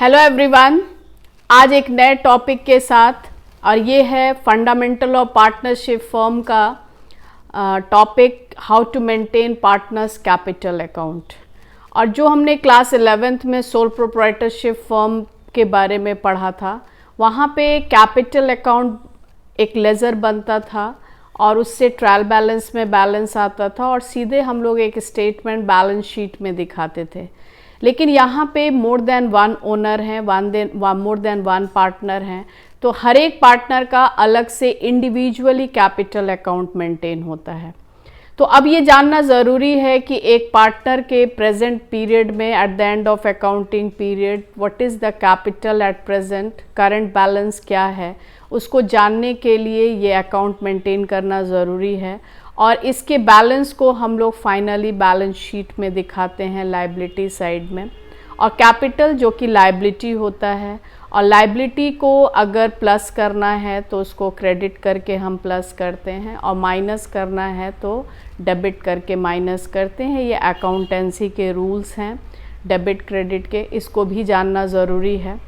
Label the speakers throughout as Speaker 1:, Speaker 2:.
Speaker 1: Hello everyone, आज एक नए टॉपिक के साथ, और ये है फंडामेंटल ऑफ पार्टनरशिप फर्म का topic, how to maintain partners capital account. और जो हमने क्लास 11th में सोल प्रोप्राइटरशिप फर्म के बारे में पढ़ा था, वहाँ पे कैपिटल अकाउंट एक लेजर बनता था और उससे ट्रायल बैलेंस में बैलेंस आता था और सीधे हम लोग एक स्टेटमेंट बैलेंस शीट में दिखाते थे। लेकिन यहाँ पे मोर देन वन ओनर हैं, मोर देन वन पार्टनर हैं, तो हर एक पार्टनर का अलग से इंडिविजुअली कैपिटल अकाउंट मेंटेन होता है। तो अब ये जानना ज़रूरी है कि एक पार्टनर के प्रेजेंट पीरियड में, at the end of accounting period, what is the capital at present, current balance क्या है, उसको जानने के लिए ये अकाउंट मेंटेन करना ज़रूरी है। और इसके बैलेंस को हम लोग फाइनली बैलेंस शीट में दिखाते हैं लायबिलिटी साइड में। और कैपिटल जो कि लायबिलिटी होता है, और लायबिलिटी को अगर प्लस करना है तो उसको क्रेडिट करके हम प्लस करते हैं, और माइनस करना है तो डेबिट करके माइनस करते हैं। ये अकाउंटेंसी के रूल्स हैं डेबिट क्रेडिट के, इसको भी जानना ज़रूरी है।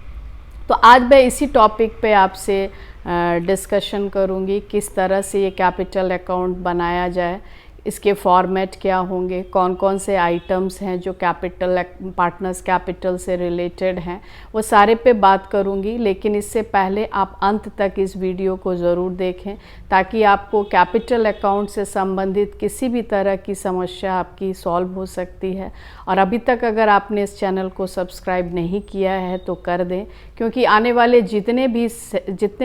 Speaker 1: तो आज मैं इसी टॉपिक पे आपसे डिस्कशन करूँगी, किस तरह से ये कैपिटल अकाउंट बनाया जाए, इसके फॉर्मेट क्या होंगे, कौन कौन से आइटम्स हैं जो कैपिटल पार्टनर्स कैपिटल से रिलेटेड हैं, वो सारे पे बात करूँगी। लेकिन इससे पहले आप अंत तक इस वीडियो को ज़रूर देखें, ताकि आपको कैपिटल अकाउंट से संबंधित किसी भी तरह की समस्या आपकी सॉल्व हो सकती है। और अभी तक अगर आपने इस चैनल को सब्सक्राइब नहीं किया है तो कर दें, क्योंकि आने वाले जितने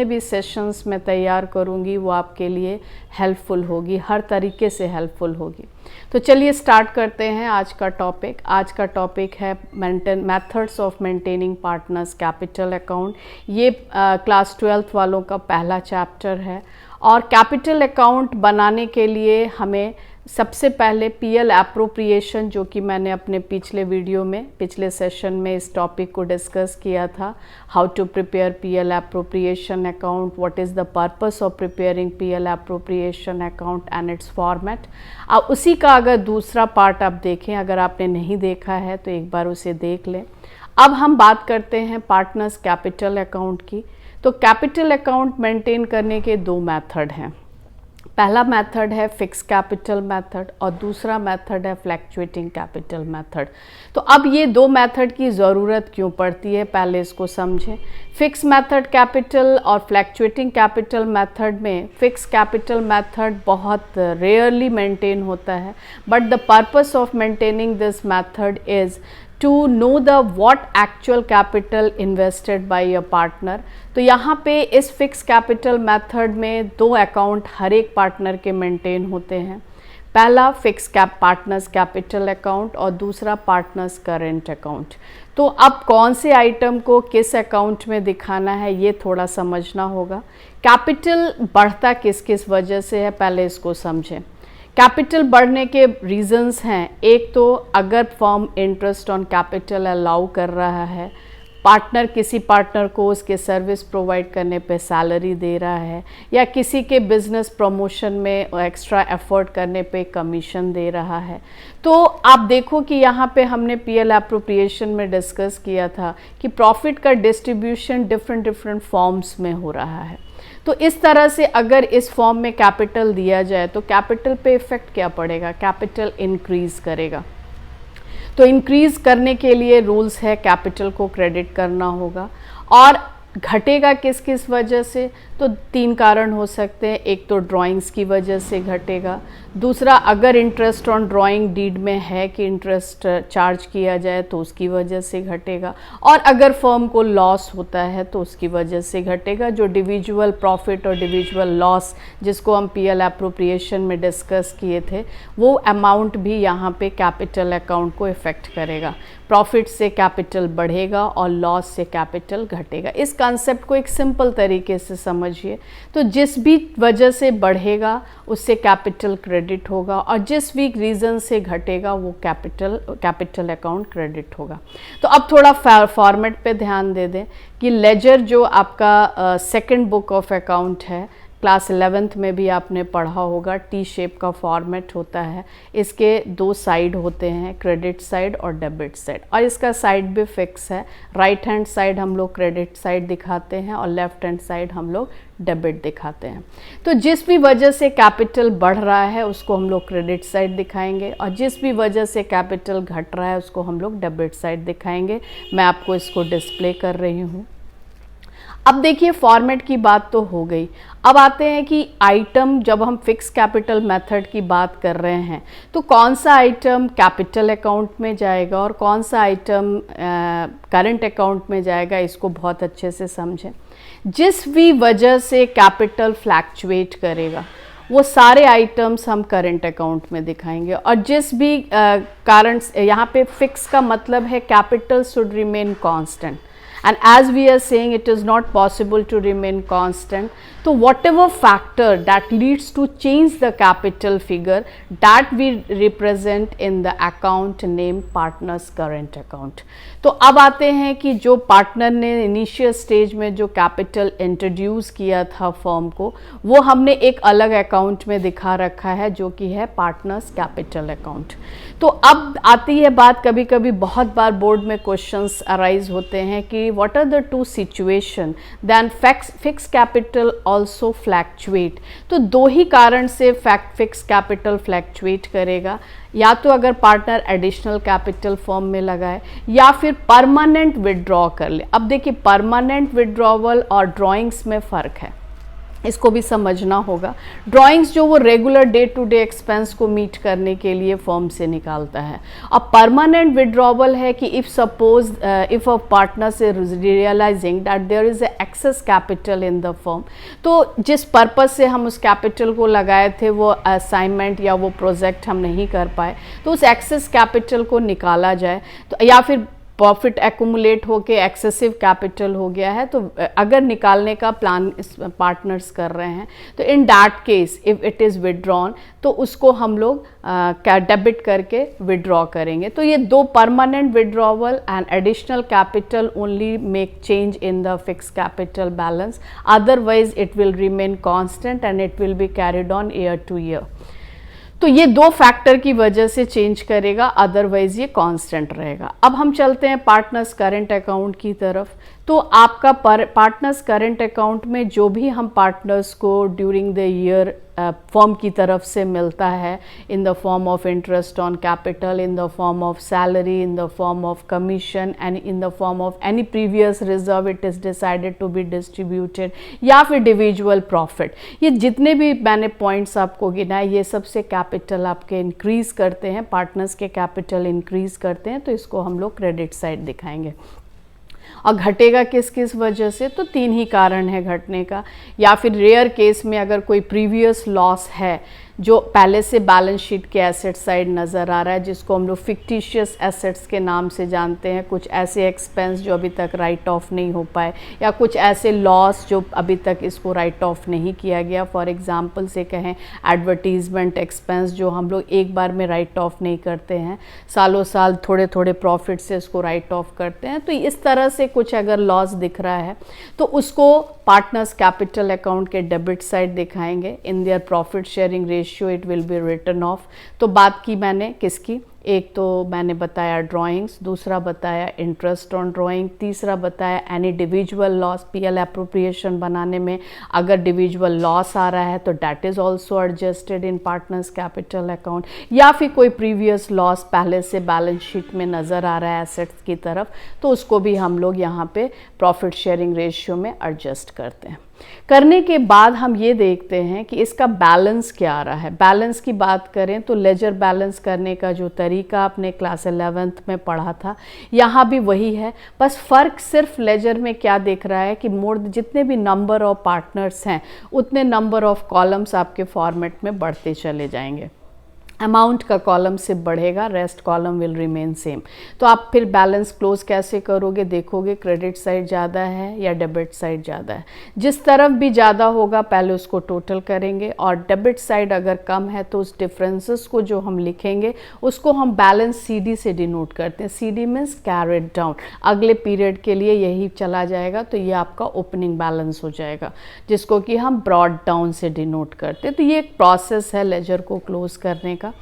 Speaker 1: भी सेशंस मैं तैयार करूँगी वो आपके लिए हेल्पफुल होगी, हर तरीके से हेल्पफुल होगी। तो चलिए स्टार्ट करते हैं आज का टॉपिक। आज का टॉपिक है methods of maintaining partners capital account. ये क्लास 12th वालों का पहला चैप्टर है। और कैपिटल अकाउंट बनाने के लिए हमें सबसे पहले पीएल एप्रोप्रिएशन, जो कि मैंने अपने पिछले वीडियो में, पिछले सेशन में इस टॉपिक को डिस्कस किया था, how to prepare PL appropriation account, what is the purpose of preparing PL appropriation account and its format. अब उसी का अगर दूसरा पार्ट आप देखें, अगर आपने नहीं देखा है तो एक बार उसे देख लें। अब हम बात करते हैं पार्टनर्स कैपिटल अकाउंट की। तो कैपिटल अकाउंट मेंटेन करने के दो मेथड हैं। पहला मेथड है फिक्स कैपिटल मेथड और दूसरा मेथड है फ्लैक्चुएटिंग कैपिटल मेथड। तो अब ये दो मेथड की ज़रूरत क्यों पड़ती है, पहले इसको समझें। फिक्स मेथड कैपिटल और फ्लैक्चुएटिंग कैपिटल मेथड में, फिक्स कैपिटल मेथड बहुत रेयरली मेंटेन होता है, but the purpose of maintaining this method is to know the what actual capital invested by your partner। तो यहाँ पे इस फिक्स कैपिटल मेथड में दो अकाउंट हर एक पार्टनर के मेंटेन होते हैं। पहला फिक्स पार्टनर्स कैपिटल अकाउंट और दूसरा पार्टनर्स करेंट अकाउंट। तो अब कौन से आइटम को किस अकाउंट में दिखाना है ये थोड़ा समझना होगा। कैपिटल बढ़ता किस किस वजह से है, पहले इसको समझें। कैपिटल बढ़ने के रीजंस हैं, एक तो अगर firm interest on capital allow कर रहा है, पार्टनर किसी पार्टनर को उसके सर्विस प्रोवाइड करने पे सैलरी दे रहा है, या किसी के बिजनेस प्रमोशन में एक्स्ट्रा एफर्ट करने पे कमीशन दे रहा है। तो आप देखो कि यहाँ पे हमने पीएल एप्रोप्रिएशन में डिस्कस किया था कि प्रॉफिट का डिस्ट्रीब्यूशन डिफरेंट फॉर्म्स में हो रहा है। तो इस तरह से अगर इस फॉर्म में कैपिटल दिया जाए तो कैपिटल पे इफेक्ट क्या पड़ेगा, कैपिटल इंक्रीज करेगा। तो इंक्रीज करने के लिए रूल्स है, कैपिटल को क्रेडिट करना होगा। और घटेगा किस किस वजह से, तो तीन कारण हो सकते हैं। एक तो ड्राइंग्स की वजह से घटेगा, दूसरा अगर इंटरेस्ट ऑन ड्राइंग डीड में है कि इंटरेस्ट चार्ज किया जाए तो उसकी वजह से घटेगा, और अगर फर्म को लॉस होता है तो उसकी वजह से घटेगा। जो डिविजुअल प्रॉफिट और डिविजुअल लॉस जिसको हम पीएल एप्रोप्रिएशन में डिस्कस किए थे, वो अमाउंट भी यहाँ पे कैपिटल अकाउंट को इफ़ेक्ट करेगा। प्रॉफिट से कैपिटल बढ़ेगा और लॉस से कैपिटल घटेगा। इस कॉन्सेप्ट को एक सिंपल तरीके से समझिए। तो जिस भी वजह से बढ़ेगा उससे कैपिटल क्रेडिट होगा, और जिस भी रीज़न से घटेगा वो कैपिटल अकाउंट क्रेडिट होगा। तो अब थोड़ा फॉर्मेट पे ध्यान दे दें कि लेजर जो आपका सेकंड बुक ऑफ अकाउंट है, क्लास 11th में भी आपने पढ़ा होगा, टी शेप का फॉर्मेट होता है। इसके दो साइड होते हैं, क्रेडिट साइड और डेबिट साइड, और इसका साइड भी फिक्स है। राइट हैंड साइड हम लोग क्रेडिट साइड दिखाते हैं और लेफ्ट हैंड साइड हम लोग डेबिट दिखाते हैं। तो जिस भी वजह से कैपिटल बढ़ रहा है उसको हम लोग क्रेडिट साइड दिखाएंगे, और जिस भी वजह से कैपिटल घट रहा है उसको हम लोग डेबिट साइड दिखाएंगे। मैं आपको इसको डिस्प्ले कर रही हूँ। अब देखिए, फॉर्मेट की बात तो हो गई। अब आते हैं कि आइटम, जब हम फिक्स कैपिटल मेथड की बात कर रहे हैं तो कौन सा आइटम कैपिटल अकाउंट में जाएगा और कौन सा आइटम करंट अकाउंट में जाएगा, इसको बहुत अच्छे से समझें। जिस भी वजह से कैपिटल फ्लैक्चुएट करेगा वो सारे आइटम्स हम करंट अकाउंट में दिखाएंगे, और जिस भी कारण, यहाँ पे फिक्स का मतलब है capital should remain constant, and as we are saying it is not possible to remain constant, so whatever factor that leads to change the capital figure, that we represent in the account named partners current account। तो अब आते हैं कि जो partner ने initial stage में जो capital introduce किया था फर्म को, वो हमने एक अलग अकाउंट में दिखा रखा है जो कि है पार्टनर्स कैपिटल अकाउंट। तो अब आती है बात, कभी कभी बहुत बार बोर्ड में क्वेश्चंस अराइज होते हैं कि what are the two situation then fixed capital also fluctuate। तो दो ही कारण से फिक्स कैपिटल फ्लैक्चुएट करेगा, या तो अगर पार्टनर एडिशनल कैपिटल फॉर्म में लगाए या फिर परमानेंट विड्रॉ कर ले। अब देखिए, परमानेंट विड्रॉवल और ड्राइंग्स में फ़र्क है, इसको भी समझना होगा। ड्राइंग्स जो वो regular day to day expense को मीट करने के लिए फर्म से निकालता है, और परमानेंट विड्रॉवल है कि if suppose if a partner से realising that there is excess capital in the firm, तो जिस पर्पज़ से हम उस कैपिटल को लगाए थे वो असाइनमेंट या वो प्रोजेक्ट हम नहीं कर पाए, तो उस एक्सेस कैपिटल को निकाला जाए। तो या फिर प्रॉफिट एक्यूमुलेट होके एक्सेसिव कैपिटल हो गया है, तो अगर निकालने का प्लान पार्टनर्स कर रहे हैं, तो in that case if it is withdrawn, तो उसको हम लोग डेबिट करके विड्रॉ करेंगे। तो ये दो, permanent withdrawal and additional capital only make change in the fix capital balance, otherwise it will remain constant and it will be carried on year two year. तो ये दो फैक्टर की वजह से चेंज करेगा, अदरवाइज ये कांस्टेंट रहेगा। अब हम चलते हैं पार्टनर्स करंट अकाउंट की तरफ। तो आपका पार्टनर्स करंट अकाउंट में जो भी हम पार्टनर्स को ड्यूरिंग द ईयर फर्म की तरफ से मिलता है, in the form of interest on capital, in the form of salary, in the form of commission and in the form of any previous reserve it is decided to be distributed, या फिर individual profit, ये जितने भी मैंने points आपको गिनाए, ये सबसे capital आपके इंक्रीज़ करते हैं, पार्टनर्स के कैपिटल इंक्रीज़ करते हैं, तो इसको हम लोग क्रेडिट साइड दिखाएंगे। और घटेगा किस किस वजह से, तो तीन ही कारण है घटने का। या फिर रेयर केस में अगर कोई प्रीवियस लॉस है जो पहले से बैलेंस शीट के एसेट साइड नज़र आ रहा है, जिसको हम लोग फिक्टिशियस एसेट्स के नाम से जानते हैं, कुछ ऐसे एक्सपेंस जो अभी तक राइट ऑफ नहीं हो पाए, या कुछ ऐसे लॉस जो अभी तक इसको राइट ऑफ नहीं किया गया। फॉर एग्जांपल से कहें एडवर्टीजमेंट एक्सपेंस जो हम लोग एक बार में राइट ऑफ नहीं करते हैं, सालों साल थोड़े थोड़े प्रॉफिट से इसको राइट ऑफ करते हैं। तो इस तरह से कुछ अगर लॉस दिख रहा है तो उसको पार्टनर्स कैपिटल अकाउंट के डेबिट साइड दिखाएंगे। In their profit sharing ratio it will be written off. तो बात की मैंने किसकी, एक तो मैंने बताया ड्राइंग्स, दूसरा बताया इंटरेस्ट ऑन ड्राइंग, तीसरा बताया एनी डिविजुअल लॉस, पीएल एप्रोप्रिएशन बनाने में अगर डिविजुअल लॉस आ रहा है तो that is also adjusted in partners capital account, या फिर कोई प्रीवियस लॉस पहले से बैलेंस शीट में नज़र आ रहा है एसेट्स की तरफ, तो उसको भी हम लोग यहाँ पे प्रॉफिट शेयरिंग रेशियो में एडजस्ट करते हैं। करने के बाद हम ये देखते हैं कि इसका बैलेंस क्या आ रहा है। बैलेंस की बात करें तो लेजर बैलेंस करने का जो तरीका आपने क्लास 11th में पढ़ा था, यहाँ भी वही है, बस फ़र्क सिर्फ लेजर में क्या दिख रहा है कि जितने भी नंबर ऑफ पार्टनर्स हैं उतने नंबर ऑफ कॉलम्स आपके फॉर्मेट में बढ़ते चले जाएंगे। अमाउंट का कॉलम सिर्फ बढ़ेगा, rest column will remain same. तो आप फिर बैलेंस क्लोज कैसे करोगे, देखोगे क्रेडिट साइड ज़्यादा है या डेबिट साइड ज़्यादा है। जिस तरफ भी ज़्यादा होगा पहले उसको टोटल करेंगे, और डेबिट साइड अगर कम है तो उस डिफरेंसेस को जो हम लिखेंगे उसको हम बैलेंस CD से डिनोट करते हैं। CD मीन्स कैरिड डाउन, अगले पीरियड के लिए यही चला जाएगा, तो ये आपका ओपनिंग बैलेंस हो जाएगा, जिसको कि हम ब्रॉड डाउन से डिनोट करते हैं। तो ये एक प्रोसेस है लेजर को क्लोज करने का।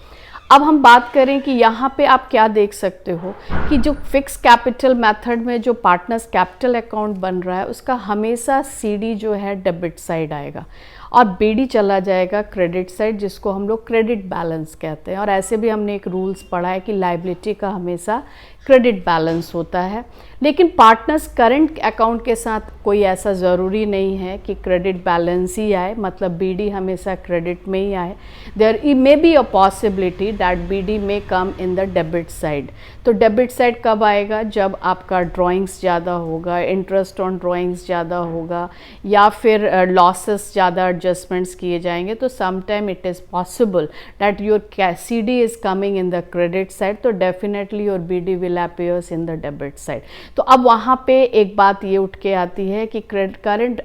Speaker 1: अब हम बात करें कि यहाँ पे आप क्या देख सकते हो कि जो फिक्स कैपिटल मेथड में जो पार्टनर्स कैपिटल अकाउंट बन रहा है उसका हमेशा CD जो है डेबिट साइड आएगा और BD चला जाएगा क्रेडिट साइड, जिसको हम लोग क्रेडिट बैलेंस कहते हैं। और ऐसे भी हमने एक रूल्स पढ़ा है कि लायबिलिटी का हमेशा क्रेडिट बैलेंस होता है, लेकिन पार्टनर्स करंट अकाउंट के साथ कोई ऐसा ज़रूरी नहीं है कि क्रेडिट बैलेंस ही आए, मतलब BD हमेशा क्रेडिट में ही आए। There may be a possibility that BD में come in the debit side. तो डेबिट साइड कब आएगा, जब आपका ड्राइंग्स ज़्यादा होगा, इंटरेस्ट ऑन ड्राइंग्स ज़्यादा होगा, या फिर लॉसेस ज़्यादा एडजस्टमेंट्स किए जाएंगे। तो sometime it is possible that your CD is coming in the credit side, तो definitely your BD will appears in the debit side। तो अब वहाँ पे एक बात ये उठ के आती है कि करंट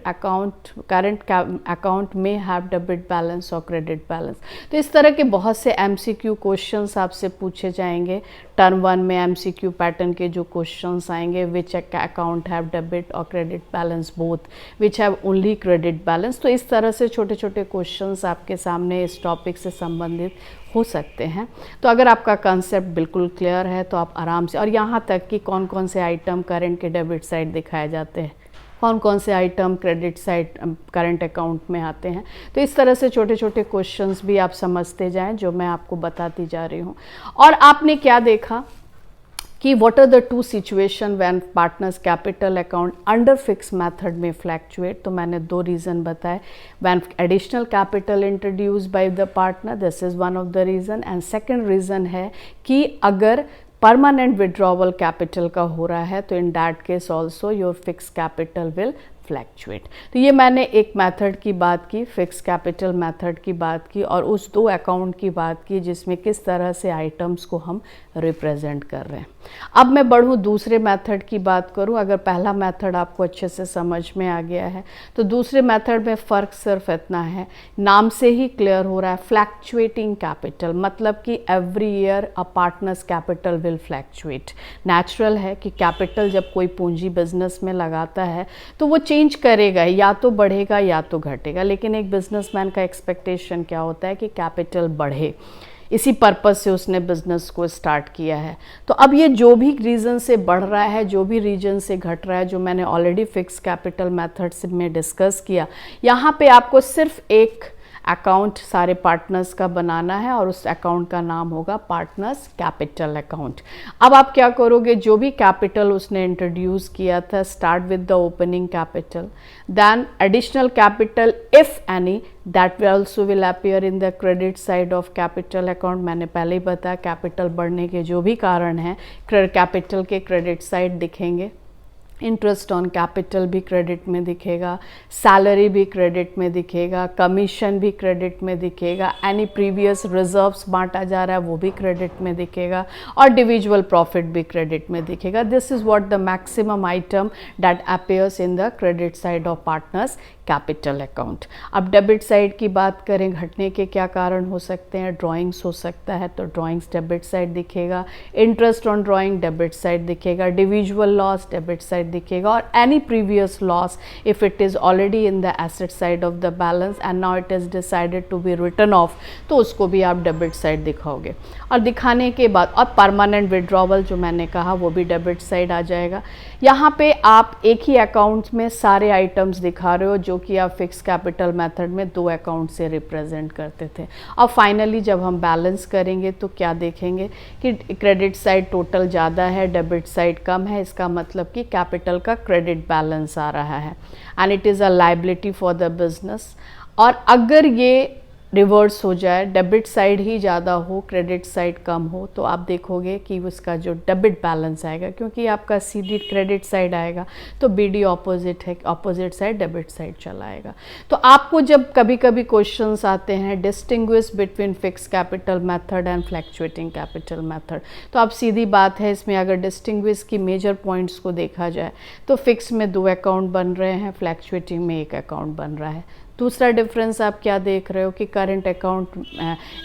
Speaker 1: अकाउंट में हैव डेबिट बैलेंस और क्रेडिट बैलेंस। तो इस तरह के बहुत से MCQ क्वेश्चंस आपसे पूछे जाएंगे। टर्म 1 में MCQ पैटर्न के जो क्वेश्चंस आएंगे, विच अकाउंट हैव डेबिट और credit balance both, which have only credit balance. तो इस तरह से छोटे छोटे क्वेश्चंस आपके सामने इस टॉपिक से संबंधित हो सकते हैं। तो अगर आपका कंसेप्ट बिल्कुल क्लियर है तो आप आराम से, और यहाँ तक कि कौन कौन से आइटम करंट के डेबिट साइड दिखाए जाते हैं, कौन कौन से item credit side current account में आते हैं, तो इस तरह से छोटे छोटे क्वेश्चंस भी आप समझते जाएं जो मैं आपको बताती जा रही हूँ। और आपने क्या देखा कि what are the two situation when partners capital account under fixed method में fluctuate। तो मैंने 2 रीज़न बताए। when additional capital introduced by the partner, this is one of the reason, and second reason है कि अगर परमानेंट विड्रॉवल कैपिटल का हो रहा है तो in that case also your fix capital will fluctuate. तो ये मैंने एक मेथड की बात की, फिक्स कैपिटल मेथड की बात की, और उस 2 अकाउंट की बात की जिसमें किस तरह से आइटम्स को हम रिप्रेजेंट कर रहे हैं। अब मैं बढ़ूँ दूसरे मेथड की बात करूँ। अगर पहला मेथड आपको अच्छे से समझ में आ गया है तो दूसरे मेथड में फ़र्क सिर्फ इतना है, नाम से ही क्लियर हो रहा है, फ्लैक्चुएटिंग कैपिटल, मतलब कि every year a partners capital will fluctuate. Natural है कि कैपिटल जब कोई पूंजी बिजनेस में लगाता है तो वो चेंज करेगा, या तो बढ़ेगा या तो घटेगा, लेकिन एक बिजनेसमैन का एक्सपेक्टेशन क्या होता है कि कैपिटल बढ़े, इसी पर्पस से उसने बिजनेस को स्टार्ट किया है। तो अब ये जो भी रीज़न से बढ़ रहा है, जो भी रीजन से घट रहा है, जो मैंने ऑलरेडी फिक्स कैपिटल मेथड से में डिस्कस किया, यहाँ पे आपको सिर्फ एक अकाउंट सारे पार्टनर्स का बनाना है और उस अकाउंट का नाम होगा पार्टनर्स कैपिटल अकाउंट। अब आप क्या करोगे, जो भी कैपिटल उसने इंट्रोड्यूस किया था, start with the opening capital, then additional capital if any that also will appear in the credit side of capital account. मैंने पहले ही बताया कैपिटल बढ़ने के जो भी कारण हैं कैपिटल के क्रेडिट साइड दिखेंगे। इंटरेस्ट ऑन कैपिटल भी क्रेडिट में दिखेगा, सैलरी भी क्रेडिट में दिखेगा, कमीशन भी क्रेडिट में दिखेगा, एनी प्रीवियस रिजर्व्स बांटा जा रहा है वो भी क्रेडिट में दिखेगा, और डिविजुअल प्रॉफिट भी क्रेडिट में दिखेगा। This is what the maximum item that appears in the credit side of partners capital account. अब डेबिट साइड की बात करें, घटने के क्या कारण हो सकते हैं, ड्राइंग्स हो सकता है तो ड्राइंग्स डेबिट साइड दिखेगा, interest on drawing debit side दिखेगा, डिविजुअल लॉस डेबिट साइड दिखेगा, और any previous loss if it is already in the asset side of the balance and now it is decided to be written off, तो उसको भी आप debit side दिखाओगे। और दिखाने के बाद और परमानेंट विड्रॉवल जो मैंने कहा वो भी डेबिट साइड आ जाएगा। यहाँ पे आप एक ही अकाउंट में सारे आइटम्स दिखा रहे हो जो कि आप फिक्स कैपिटल मेथड में 2 अकाउंट से रिप्रेजेंट करते थे। और फाइनली जब हम बैलेंस करेंगे तो क्या देखेंगे कि क्रेडिट साइड टोटल ज़्यादा है, डेबिट साइड कम है, इसका मतलब कि कैपिटल का क्रेडिट बैलेंस आ रहा है and it is a liability for the business. और अगर ये रिवर्स हो जाए, डेबिट साइड ही ज़्यादा हो, क्रेडिट साइड कम हो, तो आप देखोगे कि उसका जो डेबिट बैलेंस आएगा, क्योंकि आपका CD क्रेडिट साइड आएगा तो BD ऑपोजिट है, ऑपोजिट साइड डेबिट साइड चला आएगा। तो आपको जब कभी कभी क्वेश्चंस आते हैं distinguish between fix capital method and fluctuating capital method, तो अब सीधी बात है, इसमें अगर डिस्टिंग्विश की मेजर पॉइंट्स को देखा जाए तो फिक्स में 2 अकाउंट बन रहे हैं, फ्लैक्चुएटिंग में 1 अकाउंट बन रहा है। दूसरा डिफरेंस आप क्या देख रहे हो कि current account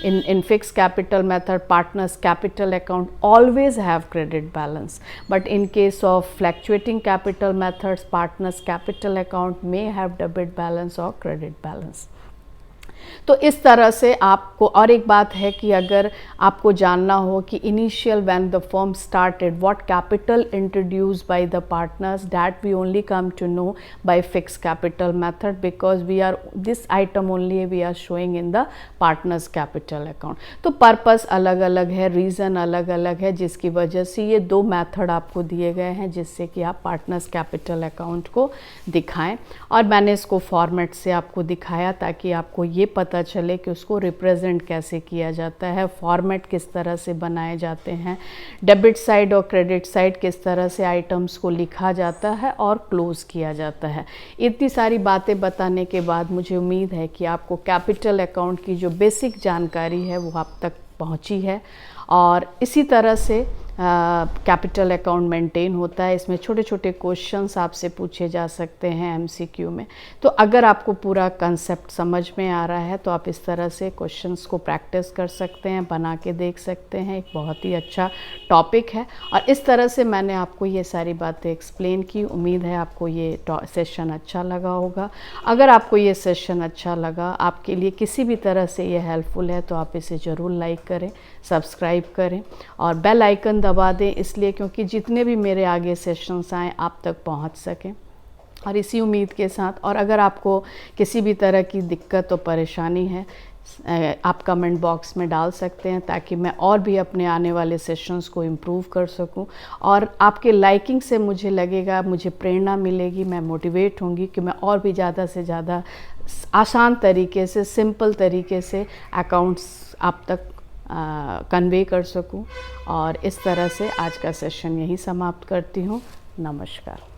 Speaker 1: in fix capital method partners capital account always have credit balance, but in case of fluctuating capital methods partners capital account may have debit balance और क्रेडिट बैलेंस। तो इस तरह से आपको, और एक बात है कि अगर आपको जानना हो कि initial when the firm started what capital introduced by the partners, that we only come to know by fix capital method, because we are this item only we are showing in the partners capital account. तो purpose अलग अलग है, reason अलग अलग है, जिसकी वजह से ये 2 मेथड आपको दिए गए हैं जिससे कि आप पार्टनर्स कैपिटल अकाउंट को दिखाएं। और मैंने इसको फॉर्मेट से आपको दिखाया ताकि आपको ये पता चले कि उसको रिप्रेजेंट कैसे किया जाता है, फॉर्मेट किस तरह से बनाए जाते हैं, डेबिट साइड और क्रेडिट साइड किस तरह से आइटम्स को लिखा जाता है और क्लोज किया जाता है। इतनी सारी बातें बताने के बाद मुझे उम्मीद है कि आपको कैपिटल अकाउंट की जो बेसिक जानकारी है वो आप तक पहुंची है, और इसी तरह से कैपिटल अकाउंट मेंटेन होता है। इसमें छोटे छोटे क्वेश्चंस आपसे पूछे जा सकते हैं MCQ में। तो अगर आपको पूरा कंसेप्ट समझ में आ रहा है तो आप इस तरह से क्वेश्चंस को प्रैक्टिस कर सकते हैं, बना के देख सकते हैं। एक बहुत ही अच्छा टॉपिक है और इस तरह से मैंने आपको ये सारी बातें एक्सप्लेन की। उम्मीद है आपको ये सेशन अच्छा लगा होगा। अगर आपको ये सेशन अच्छा लगा, आपके लिए किसी भी तरह से ये हेल्पफुल है, तो आप इसे ज़रूर लाइक करें, सब्सक्राइब करें और बेल आइकन दबा दें, इसलिए क्योंकि जितने भी मेरे आगे सेशंस आएँ आप तक पहुंच सकें। और इसी उम्मीद के साथ, और अगर आपको किसी भी तरह की दिक्कत और परेशानी है, आप कमेंट बॉक्स में डाल सकते हैं ताकि मैं और भी अपने आने वाले सेशंस को इम्प्रूव कर सकूं। और आपके लाइकिंग से मुझे लगेगा, मुझे प्रेरणा मिलेगी, मैं मोटिवेट होंगी कि मैं और भी ज़्यादा से ज़्यादा आसान तरीके से, सिंपल तरीके से अकाउंट्स आप तक कन्वे कर सकूं। और इस तरह से आज का सेशन यहीं समाप्त करती हूं। नमस्कार।